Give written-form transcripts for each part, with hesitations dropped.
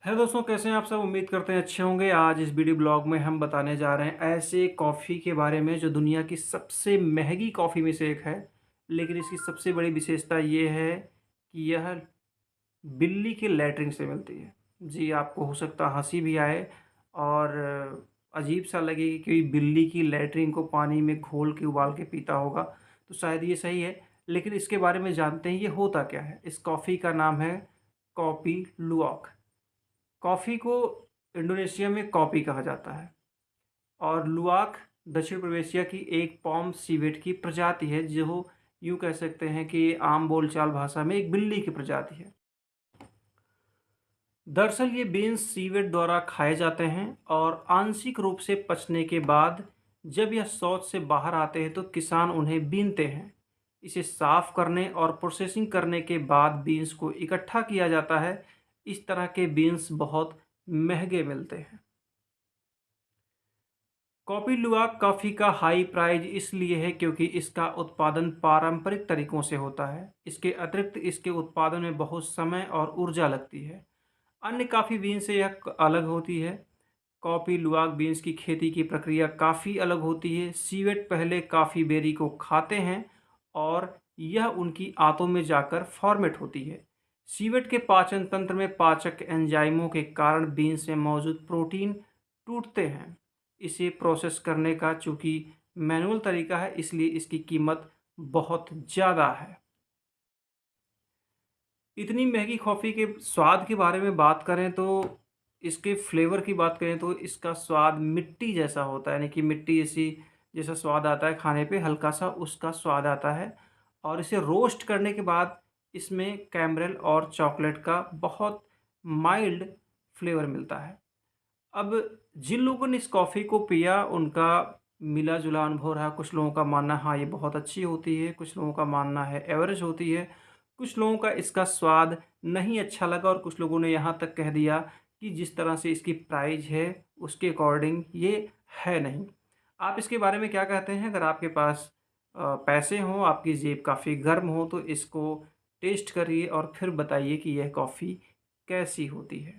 Hello दोस्तों, कैसे हैं आप सब। उम्मीद करते हैं अच्छे होंगे। आज इस वीडियो ब्लॉग में हम बताने जा रहे हैं ऐसे कॉफ़ी के बारे में जो दुनिया की सबसे महंगी कॉफ़ी में से एक है। लेकिन इसकी सबसे बड़ी विशेषता ये है कि यह बिल्ली के लैट्रिन से मिलती है। जी, आपको हो सकता है हंसी भी आए और अजीब सा लगे कि कोई बिल्ली की लैट्रिन को पानी में घोल के उबाल के पीता होगा, तो शायद ये सही है। लेकिन इसके बारे में जानते हैं ये होता क्या है। इस कॉफ़ी का नाम है कॉपी लुआक। कॉफ़ी को इंडोनेशिया में कॉफ़ी कहा जाता है और लुवाक दक्षिण पूर्व एशिया की एक पॉम सीवेट की प्रजाति है, जो यूँ कह सकते हैं कि आम बोलचाल भाषा में एक बिल्ली की प्रजाति है। दरअसल ये बीन्स सीवेट द्वारा खाए जाते हैं और आंशिक रूप से पचने के बाद जब यह शौच से बाहर आते हैं तो किसान उन्हें बीनते हैं। इसे साफ करने और प्रोसेसिंग करने के बाद बीन्स को इकट्ठा किया जाता है। इस तरह के बीन्स बहुत महंगे मिलते हैं। कॉपी लुवाक कॉफ़ी का हाई प्राइस इसलिए है क्योंकि इसका उत्पादन पारंपरिक तरीकों से होता है। इसके अतिरिक्त इसके उत्पादन में बहुत समय और ऊर्जा लगती है। अन्य कॉफ़ी बीन से यह अलग होती है। कॉपी लुवाक बीन्स की खेती की प्रक्रिया काफ़ी अलग होती है। सीवेट पहले कॉफ़ी बेरी को खाते हैं और यह उनकी आंतों में जाकर फॉर्मेट होती है। सीवेट के पाचन तंत्र में पाचक एंजाइमों के कारण बीन्स में मौजूद प्रोटीन टूटते हैं। इसे प्रोसेस करने का चूँकि मैनुअल तरीका है, इसलिए इसकी कीमत बहुत ज़्यादा है। इतनी महँगी कॉफ़ी के स्वाद के बारे में बात करें तो इसके फ्लेवर की बात करें तो इसका स्वाद मिट्टी जैसा होता है, यानी कि मिट्टी जैसी जैसा स्वाद आता है खाने पे, हल्का-सा उसका स्वाद आता है। और इसे रोस्ट करने के बाद इसमें कैरमेल और चॉकलेट का बहुत माइल्ड फ्लेवर मिलता है। अब जिन लोगों ने इस कॉफ़ी को पिया उनका मिला-जुला अनुभव रहा। कुछ लोगों का मानना है हाँ, ये बहुत अच्छी होती है, कुछ लोगों का मानना है एवरेज होती है, कुछ लोगों का इसका स्वाद नहीं अच्छा लगा और कुछ लोगों ने यहाँ तक कह दिया कि जिस तरह से इसकी प्राइस है उसके अकॉर्डिंग ये है नहीं। आप इसके बारे में क्या कहते हैं? अगर आपके पास पैसे हों, आपकी जेब काफ़ी गर्म हो तो इसको टेस्ट करिए और फिर बताइए कि यह कॉफ़ी कैसी होती है।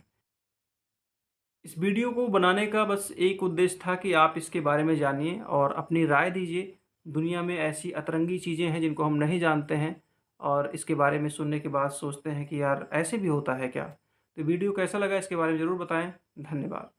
इस वीडियो को बनाने का बस एक उद्देश्य था कि आप इसके बारे में जानिए और अपनी राय दीजिए। दुनिया में ऐसी अतरंगी चीज़ें हैं जिनको हम नहीं जानते हैं और इसके बारे में सुनने के बाद सोचते हैं कि यार ऐसे भी होता है क्या? तो वीडियो कैसा लगा इसके बारे में ज़रूर बताएँ। धन्यवाद।